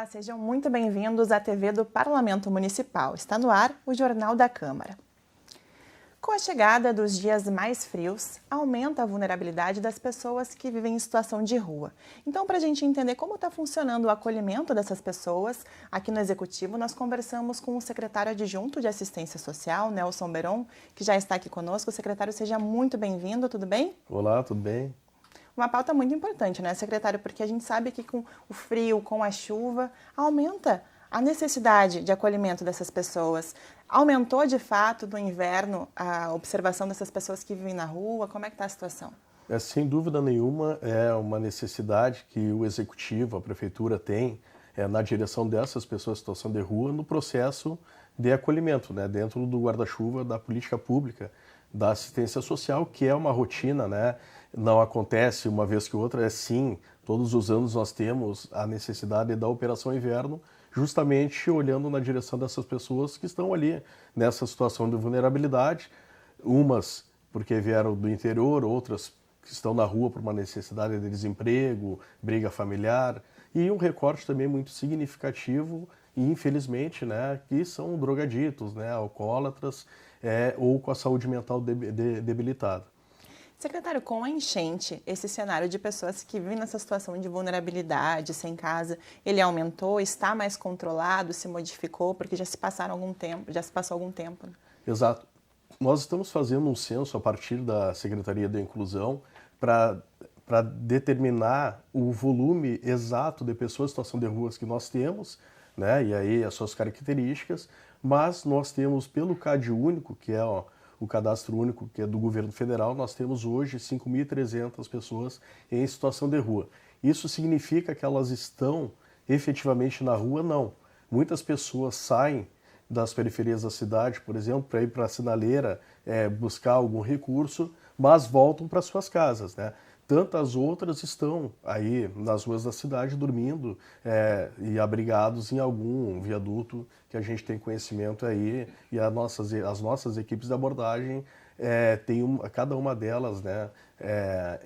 Olá, sejam muito bem-vindos à TV do Parlamento Municipal. Está no ar o Jornal da Câmara. Com a chegada dos dias mais frios, aumenta a vulnerabilidade das pessoas que vivem em situação de rua. Então, para a gente entender como está funcionando o acolhimento dessas pessoas, aqui no Executivo nós conversamos com o secretário adjunto de Assistência Social, Nelson Beron, que já está aqui conosco. Secretário, seja muito bem-vindo, tudo bem? Olá, tudo bem? Uma pauta muito importante, né, secretário? Porque a gente sabe que com o frio, com a chuva, aumenta a necessidade de acolhimento dessas pessoas. Aumentou, de fato, no inverno a observação dessas pessoas que vivem na rua? Como é que está a situação? Sem dúvida nenhuma, é uma necessidade que o Executivo, a Prefeitura tem na direção dessas pessoas em situação de rua no processo de acolhimento, né, dentro do guarda-chuva da política pública, da assistência social, que é uma rotina, né? Não acontece uma vez que outra, sim, todos os anos nós temos a necessidade da Operação Inverno, justamente olhando na direção dessas pessoas que estão ali nessa situação de vulnerabilidade, umas porque vieram do interior, outras que estão na rua por uma necessidade de desemprego, briga familiar, e um recorte também muito significativo, e infelizmente, né, que são drogaditos, né, alcoólatras, ou com a saúde mental debilitada. Secretário, com a enchente, esse cenário de pessoas que vivem nessa situação de vulnerabilidade, sem casa, ele aumentou, está mais controlado, se modificou, porque já se passou algum tempo. Exato. Nós estamos fazendo um censo a partir da Secretaria da Inclusão para determinar o volume exato de pessoas em situação de ruas que nós temos, né? E aí as suas características, mas nós temos pelo CAD único, que é o cadastro único que é do governo federal, nós temos hoje 5.300 pessoas em situação de rua. Isso significa que elas estão efetivamente na rua? Não. Muitas pessoas saem das periferias da cidade, por exemplo, para ir para a sinaleira, buscar algum recurso, mas voltam para suas casas, né? Tantas outras estão aí nas ruas da cidade dormindo e abrigados em algum viaduto que a gente tem conhecimento aí, e as nossas equipes de abordagem cada uma delas, né,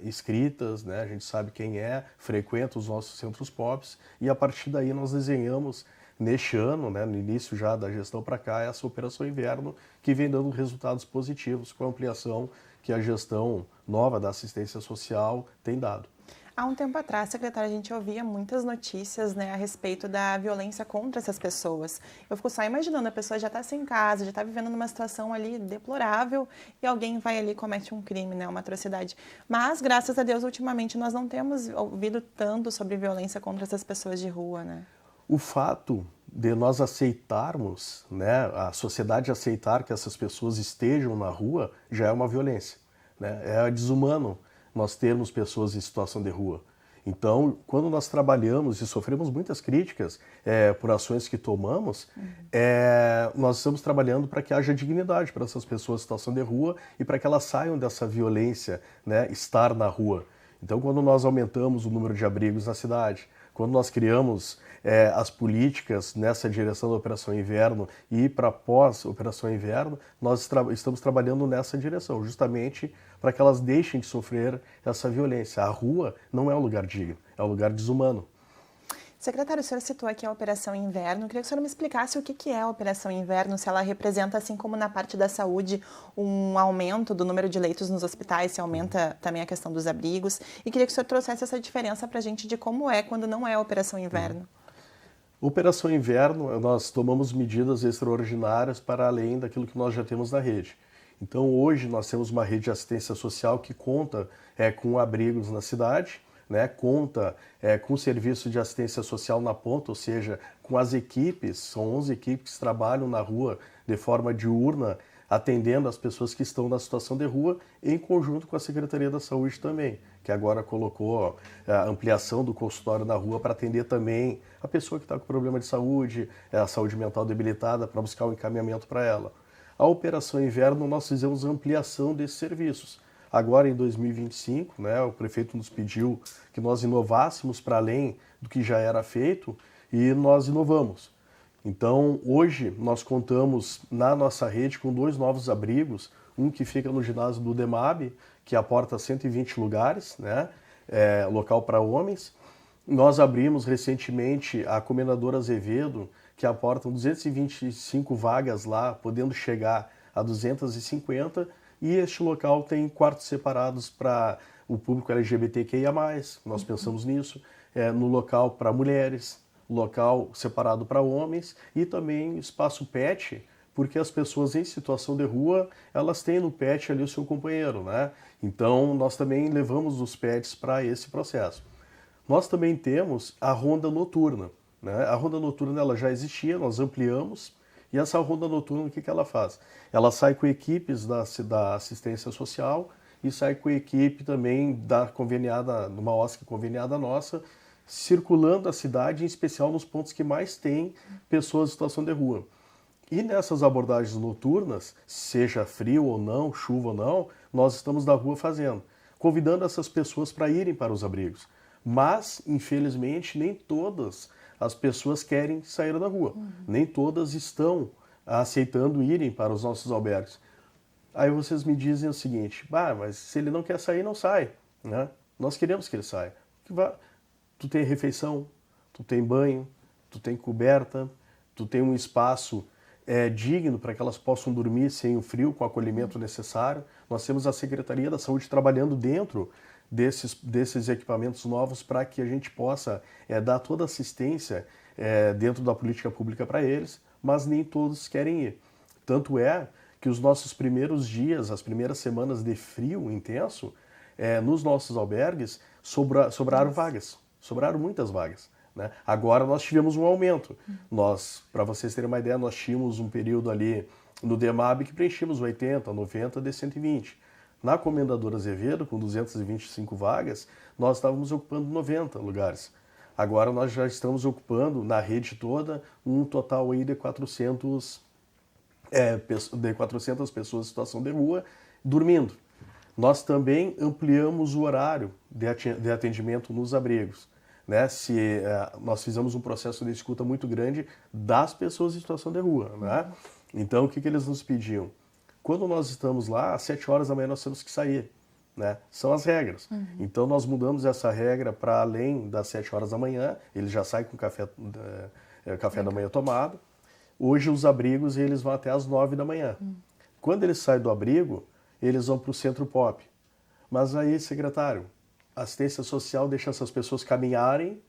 inscritas, né, a gente sabe quem frequenta os nossos centros POPs, e a partir daí nós desenhamos neste ano, né, no início já da gestão para cá, essa Operação Inverno, que vem dando resultados positivos com a ampliação que a gestão nova da assistência social tem dado. Há um tempo atrás, secretária, a gente ouvia muitas notícias, né, a respeito da violência contra essas pessoas. Eu fico só imaginando, a pessoa já está sem casa, já está vivendo numa situação ali deplorável e alguém vai ali e comete um crime, né, uma atrocidade. Mas, graças a Deus, ultimamente nós não temos ouvido tanto sobre violência contra essas pessoas de rua, né? O fato de nós aceitarmos, né, a sociedade aceitar que essas pessoas estejam na rua, já é uma violência, né? É desumano nós termos pessoas em situação de rua. Então, quando nós trabalhamos e sofremos muitas críticas por ações que tomamos, nós estamos trabalhando para que haja dignidade para essas pessoas em situação de rua e para que elas saiam dessa violência, né, estar na rua. Então, quando nós aumentamos o número de abrigos na cidade, quando nós criamos as políticas nessa direção da Operação Inverno e para pós-Operação Inverno, nós estamos trabalhando nessa direção, justamente para que elas deixem de sofrer essa violência. A rua não é um lugar digno, é um lugar desumano. Secretário, o senhor citou aqui a Operação Inverno. Eu queria que o senhor me explicasse o que é a Operação Inverno, se ela representa, assim como na parte da saúde, um aumento do número de leitos nos hospitais, se aumenta também a questão dos abrigos. E queria que o senhor trouxesse essa diferença para a gente de como é quando não é a Operação Inverno. Operação Inverno, nós tomamos medidas extraordinárias para além daquilo que nós já temos na rede. Então, hoje, nós temos uma rede de assistência social que conta com abrigos na cidade, né, conta com o serviço de assistência social na ponta, ou seja, com as equipes, são 11 equipes que trabalham na rua de forma diurna, atendendo as pessoas que estão na situação de rua, em conjunto com a Secretaria da Saúde também, que agora colocou a ampliação do consultório na rua para atender também a pessoa que está com problema de saúde, a saúde mental debilitada, para buscar um encaminhamento para ela. A Operação Inverno, nós fizemos ampliação desses serviços. Agora, em 2025, né, o prefeito nos pediu que nós inovássemos para além do que já era feito, e nós inovamos. Então, hoje, nós contamos na nossa rede com 2 novos abrigos, um que fica no ginásio do DEMAB, que aporta 120 lugares, né, local para homens, Nós abrimos recentemente a Comendador Azevedo, que aportam 225 vagas lá, podendo chegar a 250, e este local tem quartos separados para o público LGBTQIA+, nós pensamos nisso, no local para mulheres, local separado para homens e também espaço pet, porque as pessoas em situação de rua, elas têm no pet ali o seu companheiro, né? Então, nós também levamos os pets para esse processo. Nós também temos a ronda noturna, né? A ronda noturna ela já existia, nós ampliamos, e essa ronda noturna o que ela faz? Ela sai com equipes da assistência social e sai com equipe também da conveniada, numa OSC conveniada nossa, circulando a cidade, em especial nos pontos que mais tem pessoas em situação de rua. E nessas abordagens noturnas, seja frio ou não, chuva ou não, nós estamos na rua fazendo, convidando essas pessoas para irem para os abrigos. Mas, infelizmente, nem todas as pessoas querem sair da rua. Nem todas estão aceitando irem para os nossos albergues. Aí vocês me dizem o seguinte, mas se ele não quer sair, não sai, né? Nós queremos que ele saia. Tu tem refeição, tu tem banho, tu tem coberta, tu tem um espaço digno para que elas possam dormir sem o frio, com o acolhimento necessário. Nós temos a Secretaria da Saúde trabalhando dentro desses equipamentos novos para que a gente possa dar toda a assistência dentro da política pública para eles, mas nem todos querem ir. Tanto é que os nossos primeiros dias, as primeiras semanas de frio intenso, nos nossos albergues sobraram vagas, sobraram muitas vagas. Né? Agora nós tivemos um aumento. Nós, para vocês terem uma ideia, nós tínhamos um período ali no DEMAB que preenchíamos 80, 90 de 120. Na Comendador Azevedo, com 225 vagas, nós estávamos ocupando 90 lugares. Agora nós já estamos ocupando, na rede toda, um total aí de 400 pessoas em situação de rua dormindo. Nós também ampliamos o horário de atendimento nos abrigos. Né? Nós fizemos um processo de escuta muito grande das pessoas em situação de rua. Né? Então, o que eles nos pediam? Quando nós estamos lá, às 7 horas da manhã nós temos que sair. Né? São as regras. Então, nós mudamos essa regra para além das 7 horas da manhã. Ele já sai com café da manhã tomado. Hoje, os abrigos eles vão até às 9 da manhã. Quando eles saem do abrigo, eles vão para o Centro Pop. Mas aí, secretário, a assistência social deixa essas pessoas caminharem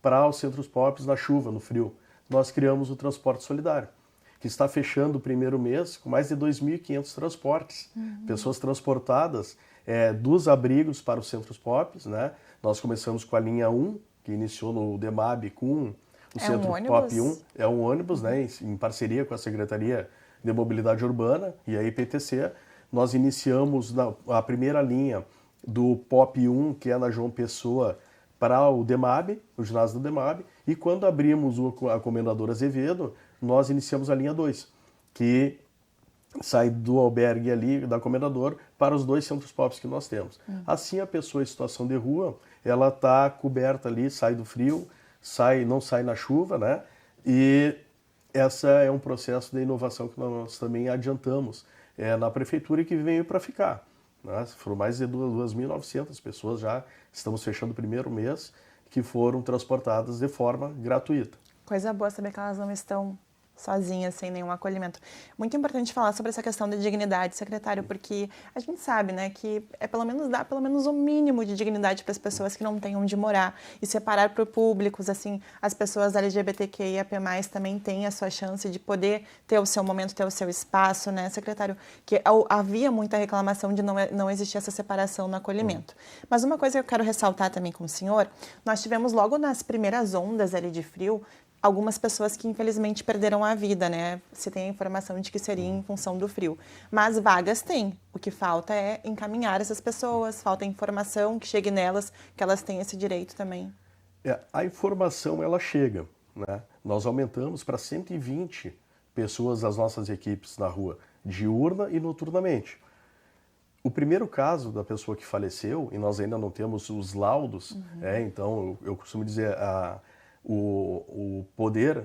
para os centros pop na chuva, no frio. Nós criamos o transporte solidário, que está fechando o primeiro mês com mais de 2.500 transportes. Pessoas transportadas dos abrigos para os centros pop. Né? Nós começamos com a linha 1, que iniciou no DEMAB com o Centro Pop 1. É um ônibus, né, em parceria com a Secretaria de Mobilidade Urbana e a IPTC. Nós iniciamos a primeira linha do POP 1, que é na João Pessoa, para o DEMAB, o ginásio do DEMAB, e quando abrimos a Comendador Azevedo, nós iniciamos a linha 2, que sai do albergue ali, da Comendador, para os 2 centros POPs que nós temos. Assim, a pessoa em situação de rua, ela está coberta ali, sai do frio, não sai na chuva, né? E essa é um processo de inovação que nós também adiantamos na prefeitura e que veio para ficar. Né? Foram mais de 2.900 pessoas já, estamos fechando o primeiro mês, que foram transportadas de forma gratuita. Coisa boa saber que elas não estão sozinhas, sem nenhum acolhimento. Muito importante falar sobre essa questão de dignidade, secretário, porque a gente sabe, né, que dar pelo menos o mínimo de dignidade para as pessoas que não têm onde morar e separar para públicos, assim, as pessoas LGBTQIAP+, também têm a sua chance de poder ter o seu momento, ter o seu espaço, né, secretário? Que havia muita reclamação de não existir essa separação no acolhimento. Mas uma coisa que eu quero ressaltar também com o senhor, nós tivemos logo nas primeiras ondas ali de frio, algumas pessoas que infelizmente perderam a vida, né? Se tem a informação de que seria em função do frio. Mas vagas tem. O que falta é encaminhar essas pessoas, falta informação que chegue nelas, que elas têm esse direito também. A informação, ela chega, né? Nós aumentamos para 120 pessoas as nossas equipes na rua, diurna e noturnamente. O primeiro caso da pessoa que faleceu, e nós ainda não temos os laudos, então eu costumo dizer... O poder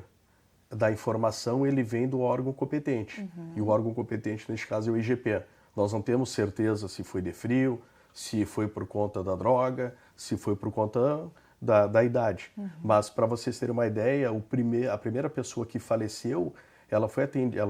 da informação ele vem do órgão competente. E o órgão competente, neste caso, é o IGP. Nós não temos certeza se foi de frio, se foi por conta da droga, se foi por conta da idade. Mas, para vocês terem uma ideia, a primeira pessoa que faleceu, ela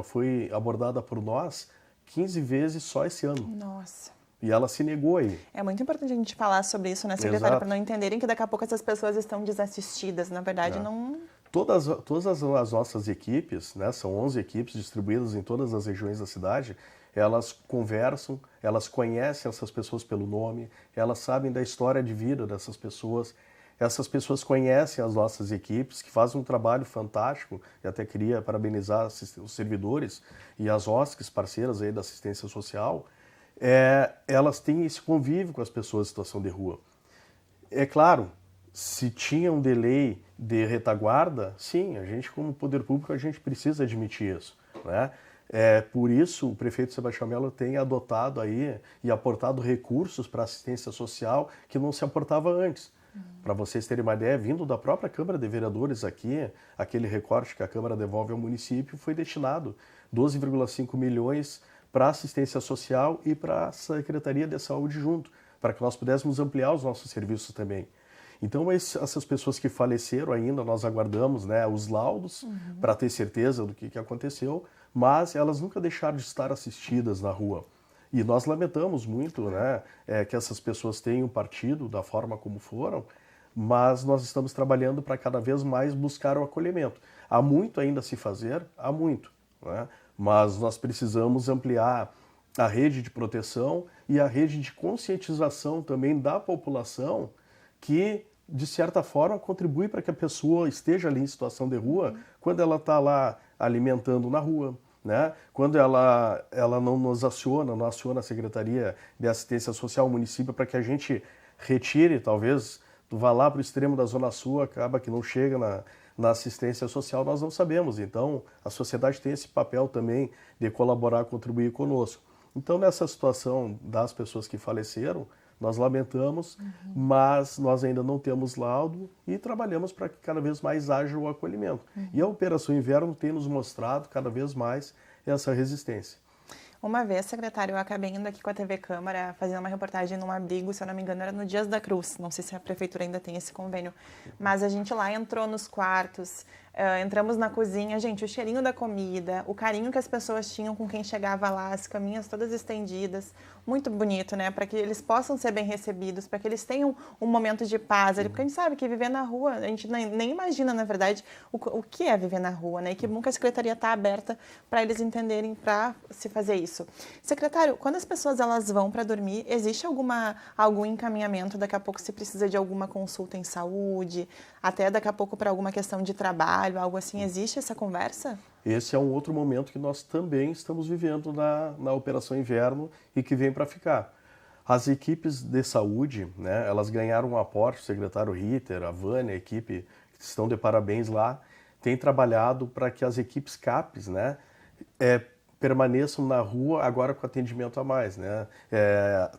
foi abordada por nós 15 vezes só esse ano. Nossa. E ela se negou aí. É muito importante a gente falar sobre isso, né, secretária, para não entenderem que daqui a pouco essas pessoas estão desassistidas. Na verdade, não... Todas as nossas equipes, né, são 11 equipes distribuídas em todas as regiões da cidade, elas conversam, elas conhecem essas pessoas pelo nome, elas sabem da história de vida dessas pessoas. Essas pessoas conhecem as nossas equipes, que fazem um trabalho fantástico, e até queria parabenizar os servidores e as OSCs, parceiras aí da assistência social. Elas têm esse convívio com as pessoas em situação de rua. É claro, se tinha um delay de retaguarda, sim, a gente como poder público a gente precisa admitir isso, né? Por isso o prefeito Sebastião Melo tem adotado aí e aportado recursos para assistência social que não se aportava antes. Para vocês terem uma ideia, vindo da própria Câmara de Vereadores aqui, aquele recorte que a Câmara devolve ao município foi destinado 12,5 milhões para assistência social e para a Secretaria de Saúde junto, para que nós pudéssemos ampliar os nossos serviços também. Então, essas pessoas que faleceram ainda, nós aguardamos, né, os laudos para ter certeza do que aconteceu, mas elas nunca deixaram de estar assistidas na rua. E nós lamentamos muito, né, que essas pessoas tenham partido da forma como foram, mas nós estamos trabalhando para cada vez mais buscar o acolhimento. Há muito ainda a se fazer, há muito, né? Mas nós precisamos ampliar a rede de proteção e a rede de conscientização também da população que, de certa forma, contribui para que a pessoa esteja ali em situação de rua quando ela está lá alimentando na rua, né? Quando ela não nos aciona, não aciona a Secretaria de Assistência Social, o município, para que a gente retire, talvez, tu vá lá para o extremo da Zona Sul, acaba que não chega na assistência social, nós não sabemos. Então, a sociedade tem esse papel também de colaborar, contribuir conosco. Então, nessa situação das pessoas que faleceram, nós lamentamos, mas nós ainda não temos laudo e trabalhamos para que cada vez mais haja o acolhimento. E a Operação Inverno tem nos mostrado cada vez mais essa resistência. Uma vez, secretário, eu acabei indo aqui com a TV Câmara fazendo uma reportagem num abrigo, se eu não me engano, era no Dias da Cruz. Não sei se a prefeitura ainda tem esse convênio. Mas a gente lá entrou nos quartos, entramos na cozinha. Gente, o cheirinho da comida, o carinho que as pessoas tinham com quem chegava lá, as caminhas todas estendidas. Muito bonito, né? Para que eles possam ser bem recebidos, para que eles tenham um momento de paz ali. Porque a gente sabe que viver na rua, a gente nem imagina, na verdade, o que é viver na rua, né? E que nunca a secretaria está aberta para eles entenderem, para se fazer isso. Secretário, quando as pessoas elas vão para dormir, existe algum encaminhamento? Daqui a pouco se precisa de alguma consulta em saúde, até daqui a pouco para alguma questão de trabalho, algo assim, existe essa conversa? Esse é um outro momento que nós também estamos vivendo na Operação Inverno e que vem para ficar. As equipes de saúde, né, elas ganharam um aporte, o secretário Ritter, a Vânia, a equipe que estão de parabéns lá, tem trabalhado para que as equipes CAPES, né, permaneçam na rua agora com atendimento a mais, né?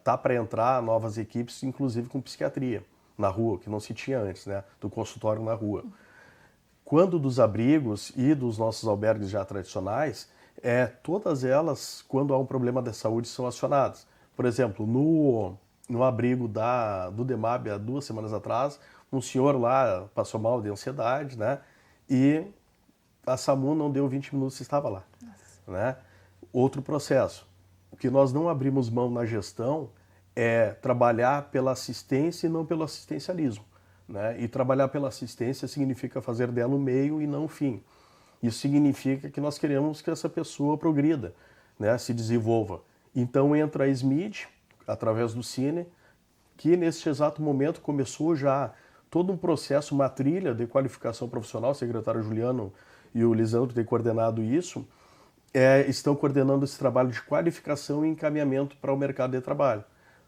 Tá para entrar novas equipes, inclusive com psiquiatria na rua, que não se tinha antes, né? Do consultório na rua. Quando dos abrigos e dos nossos albergues já tradicionais, todas elas, quando há um problema de saúde, são acionadas. Por exemplo, no abrigo do DEMAB, há 2 semanas atrás, um senhor lá passou mal de ansiedade, né? E a SAMU não deu 20 minutos e estava lá. Né? Outro processo. O que nós não abrimos mão na gestão é trabalhar pela assistência e não pelo assistencialismo. Né? E trabalhar pela assistência significa fazer dela o meio e não o fim. Isso significa que nós queremos que essa pessoa progrida, né? Se desenvolva. Então entra a SMID, através do Cine, que neste exato momento começou já todo um processo, uma trilha de qualificação profissional, o secretário Juliano e o Lisandro têm coordenado isso, estão coordenando esse trabalho de qualificação e encaminhamento para o mercado de trabalho.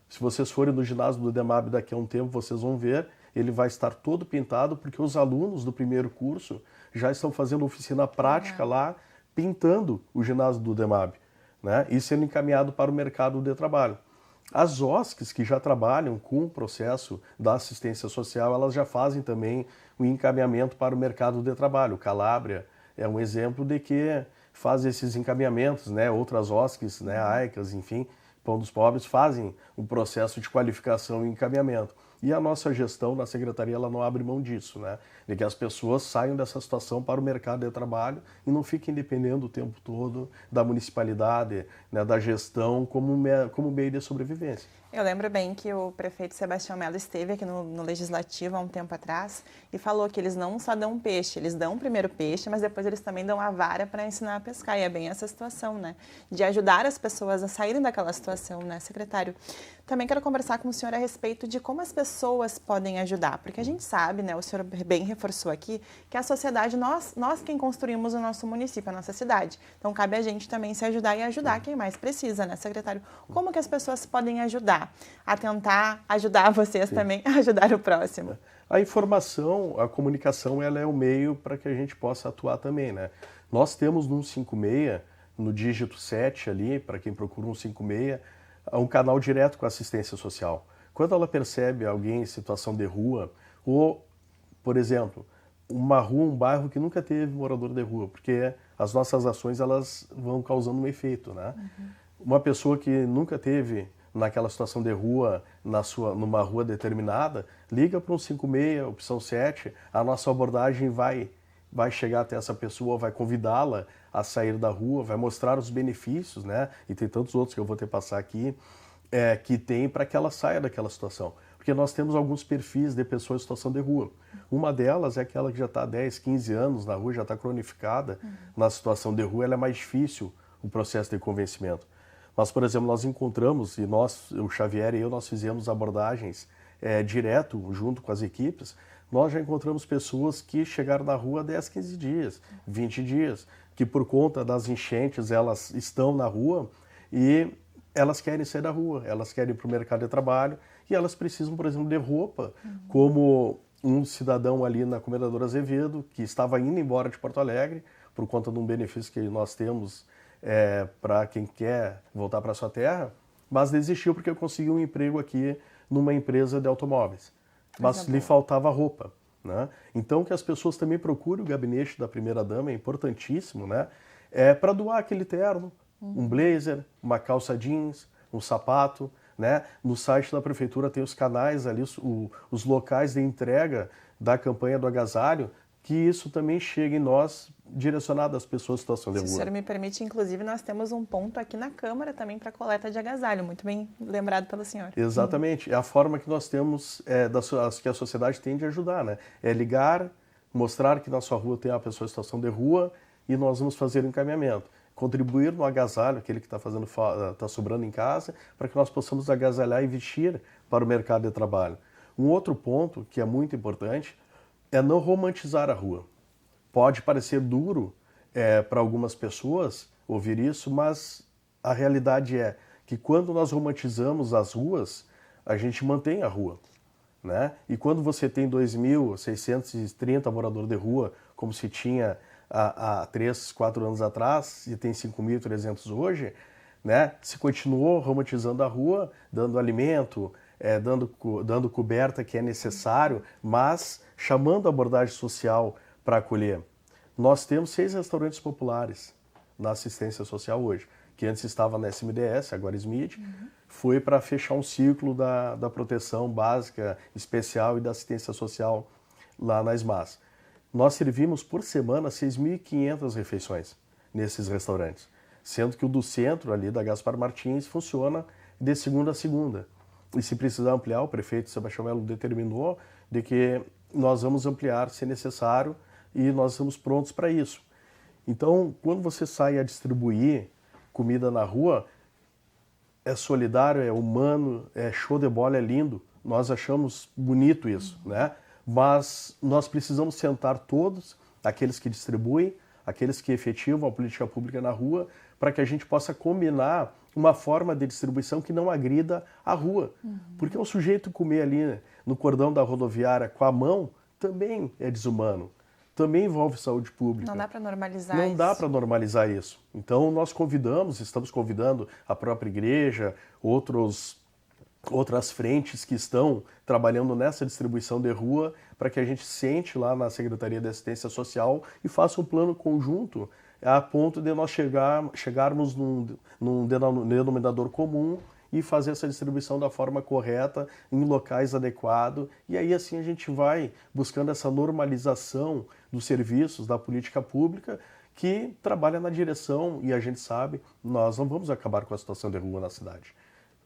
Se vocês forem no ginásio do DEMAB daqui a um tempo, vocês vão ver, ele vai estar todo pintado, porque os alunos do primeiro curso já estão fazendo oficina prática lá, pintando o ginásio do DEMAB, né? E sendo encaminhado para o mercado de trabalho. As OSCs que já trabalham com o processo da assistência social, elas já fazem também o encaminhamento para o mercado de trabalho. Calabria é um exemplo de que faz esses encaminhamentos, né? Outras OSCs, né? AICAS, enfim, Pão dos Pobres, fazem o processo de qualificação e encaminhamento. E a nossa gestão na secretaria, ela não abre mão disso, né? De que as pessoas saiam dessa situação para o mercado de trabalho e não fiquem dependendo o tempo todo da municipalidade, né, da gestão como meio de sobrevivência. Eu lembro bem que o prefeito Sebastião Melo esteve aqui no Legislativo há um tempo atrás e falou que eles não só dão peixe, eles dão primeiro peixe, mas depois eles também dão a vara para ensinar a pescar. E é bem essa situação, né? De ajudar as pessoas a saírem daquela situação, né, secretário? Também quero conversar com o senhor a respeito de como as pessoas podem ajudar, porque a gente sabe, né, o senhor bem reforçou aqui, que a sociedade, nós quem construímos o nosso município, a nossa cidade. Então, cabe a gente também se ajudar e ajudar quem mais precisa, né, secretário? Como que as pessoas podem ajudar a tentar ajudar vocês também a ajudar o próximo? A informação, a comunicação, ela é o meio para que a gente possa atuar também, né? Nós temos no 156, no dígito 7 ali, para quem procura 156, um canal direto com a assistência social. Quando ela percebe alguém em situação de rua, ou, por exemplo, uma rua, um bairro que nunca teve morador de rua, porque as nossas ações elas vão causando um efeito, né? Uma pessoa que nunca teve naquela situação de rua, numa rua determinada, liga para um 56, opção 7, a nossa abordagem vai chegar até essa pessoa, vai convidá-la a sair da rua, vai mostrar os benefícios, né? E tem tantos outros que eu vou ter que passar aqui, que tem para que ela saia daquela situação. Porque nós temos alguns perfis de pessoas em situação de rua. Uma delas é aquela que já está há 10, 15 anos na rua, já está cronificada na situação de rua, ela é mais difícil o processo de convencimento. Mas, por exemplo, nós encontramos, e nós, o Xavier e eu, nós fizemos abordagens direto, junto com as equipes, nós já encontramos pessoas que chegaram na rua há 10, 15 dias, 20 dias, que por conta das enchentes elas estão na rua e elas querem sair da rua, elas querem ir para o mercado de trabalho e elas precisam, por exemplo, de roupa, como um cidadão ali na Comendador Azevedo, que estava indo embora de Porto Alegre, por conta de um benefício que nós temos para quem quer voltar para sua terra, mas desistiu porque conseguiu um emprego aqui numa empresa de automóveis. Mas lhe faltava roupa, né? Então que as pessoas também procurem o gabinete da primeira-dama, é importantíssimo, né? Para doar aquele terno, um blazer, uma calça jeans, um sapato, né? No site da prefeitura tem os canais ali, os locais de entrega da campanha do agasalho, que isso também chegue em nós, direcionado às pessoas em situação de rua. Se o senhor me permite, inclusive, nós temos um ponto aqui na Câmara também para coleta de agasalho, muito bem lembrado pelo senhor. Exatamente, é a forma que nós temos, que a sociedade tem de ajudar, né? É ligar, mostrar que na sua rua tem uma pessoa em situação de rua e nós vamos fazer o encaminhamento. Contribuir no agasalho, aquele que está sobrando em casa, para que nós possamos agasalhar e vestir para o mercado de trabalho. Um outro ponto que é muito importante é não romantizar a rua. Pode parecer duro para algumas pessoas ouvir isso, mas a realidade é que quando nós romantizamos as ruas, a gente mantém a rua, né? E quando você tem 2.630 moradores de rua, como se tinha há 3, 4 anos atrás, e tem 5.300 hoje, né? Se continuou romantizando a rua, dando alimento, dando coberta que é necessário, mas chamando a abordagem social para acolher. Nós temos 6 restaurantes populares na assistência social hoje, que antes estava na SMDS, agora SMID, foi para fechar um ciclo da proteção básica, especial e da assistência social lá na SMAS. Nós servimos por semana 6.500 refeições nesses restaurantes, sendo que o do centro ali da Gaspar Martins funciona de segunda a segunda. E se precisar ampliar, o prefeito Sebastião Melo determinou de que nós vamos ampliar se necessário e nós estamos prontos para isso. Então, quando você sai a distribuir comida na rua, é solidário, é humano, é show de bola, é lindo. Nós achamos bonito isso, né? Mas nós precisamos sentar todos, aqueles que distribuem, aqueles que efetivam a política pública na rua, para que a gente possa combinar uma forma de distribuição que não agrida a rua. Porque o sujeito comer ali no cordão da rodoviária com a mão também é desumano. Também envolve saúde pública. Não dá para normalizar isso. Não dá isso. para normalizar isso. Então nós estamos convidando a própria igreja, outras frentes que estão trabalhando nessa distribuição de rua, para que a gente sente lá na Secretaria de Assistência Social e faça um plano conjunto a ponto de nós chegarmos num denominador comum e fazer essa distribuição da forma correta, em locais adequados, e aí assim a gente vai buscando essa normalização dos serviços, da política pública, que trabalha na direção, e a gente sabe, nós não vamos acabar com a situação de rua na cidade.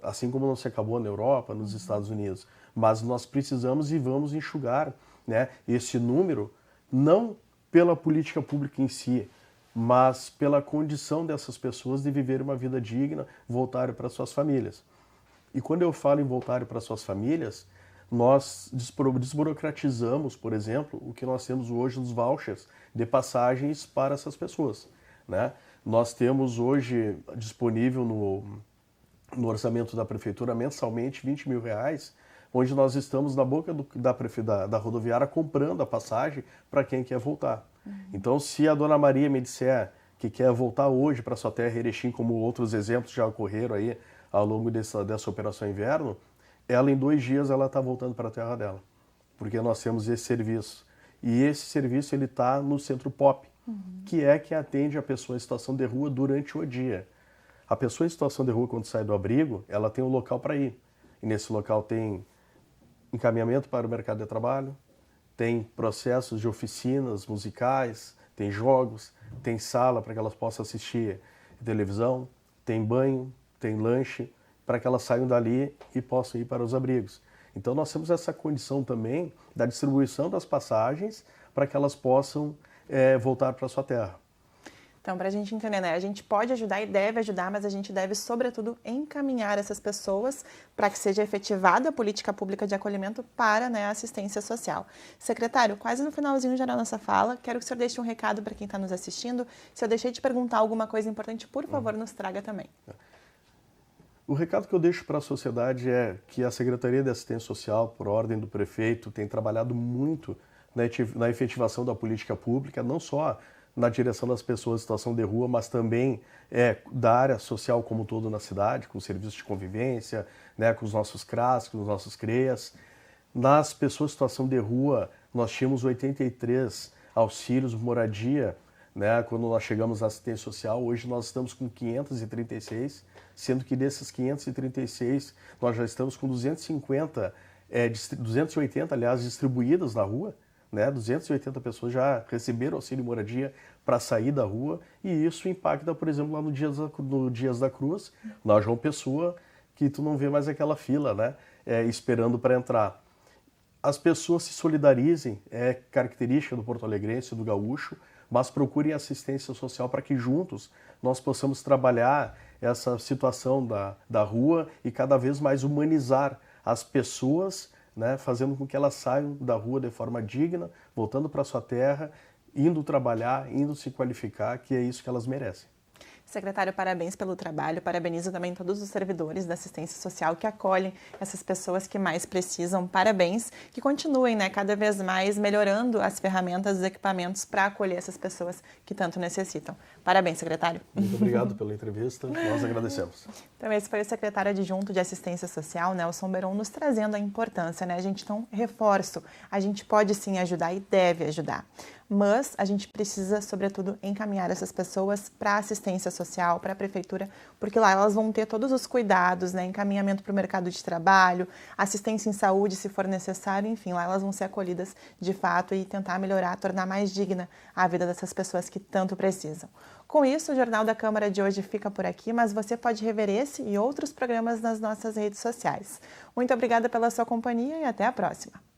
Assim como não se acabou na Europa, nos Estados Unidos. Mas nós precisamos e vamos enxugar, né, esse número, não pela política pública em si, mas pela condição dessas pessoas de viver uma vida digna, voltarem para suas famílias. E quando eu falo em voltarem para suas famílias, nós desburocratizamos, por exemplo, o que nós temos hoje nos vouchers de passagens para essas pessoas, né? Nós temos hoje disponível no orçamento da prefeitura mensalmente R$20 mil, onde nós estamos na boca da rodoviária comprando a passagem para quem quer voltar. Então, se a dona Maria me disser que quer voltar hoje para sua terra, Erechim, como outros exemplos já ocorreram aí ao longo dessa Operação Inverno, ela em 2 dias ela está voltando para a terra dela, porque nós temos esse serviço. E esse serviço ele está no Centro Pop, que é que atende a pessoa em situação de rua durante o dia. A pessoa em situação de rua, quando sai do abrigo, ela tem um local para ir. E nesse local tem encaminhamento para o mercado de trabalho, tem processos de oficinas musicais, tem jogos, tem sala para que elas possam assistir televisão, tem banho, tem lanche, para que elas saiam dali e possam ir para os abrigos. Então nós temos essa condição também da distribuição das passagens para que elas possam voltar para a sua terra. Então, para a gente entender, né? A gente pode ajudar e deve ajudar, mas a gente deve, sobretudo, encaminhar essas pessoas para que seja efetivada a política pública de acolhimento para, né, a assistência social. Secretário, quase no finalzinho já da nossa fala, quero que o senhor deixe um recado para quem está nos assistindo. Se eu deixei de perguntar alguma coisa importante, por favor, nos traga também. O recado que eu deixo para a sociedade é que a Secretaria de Assistência Social, por ordem do prefeito, tem trabalhado muito na efetivação da política pública, não só na direção das pessoas em situação de rua, mas também da área social como um todo na cidade, com serviços de convivência, né, com os nossos CRAS, com os nossos CREAS. Nas pessoas em situação de rua, nós tínhamos 83 auxílios moradia, né, quando nós chegamos na assistência social. Hoje nós estamos com 536, sendo que desses 536 nós já estamos com 280, 280, aliás, distribuídas na rua. 280 pessoas já receberam auxílio moradia para sair da rua, e isso impacta, por exemplo, lá no Dias da Cruz, na João Pessoa, que tu não vê mais aquela fila, né, esperando para entrar. As pessoas se solidarizem, é característica do porto-alegrense, do gaúcho, mas procurem assistência social para que juntos nós possamos trabalhar essa situação da rua e cada vez mais humanizar as pessoas, né, fazendo com que elas saiam da rua de forma digna, voltando para sua terra, indo trabalhar, indo se qualificar, que é isso que elas merecem. Secretário, parabéns pelo trabalho, parabenizo também todos os servidores da assistência social que acolhem essas pessoas que mais precisam. Parabéns, que continuem, né, cada vez mais melhorando as ferramentas, os equipamentos para acolher essas pessoas que tanto necessitam. Parabéns, secretário. Muito obrigado pela entrevista, nós agradecemos. Então, esse foi o secretário adjunto de Assistência Social, Nelson Beron, nos trazendo a importância, né? Então, reforço, a gente pode sim ajudar e deve ajudar. Mas a gente precisa, sobretudo, encaminhar essas pessoas para a assistência social, para a prefeitura, porque lá elas vão ter todos os cuidados, né? Encaminhamento para o mercado de trabalho, assistência em saúde, se for necessário, enfim, lá elas vão ser acolhidas de fato e tentar melhorar, tornar mais digna a vida dessas pessoas que tanto precisam. Com isso, o Jornal da Câmara de hoje fica por aqui, mas você pode rever esse e outros programas nas nossas redes sociais. Muito obrigada pela sua companhia e até a próxima!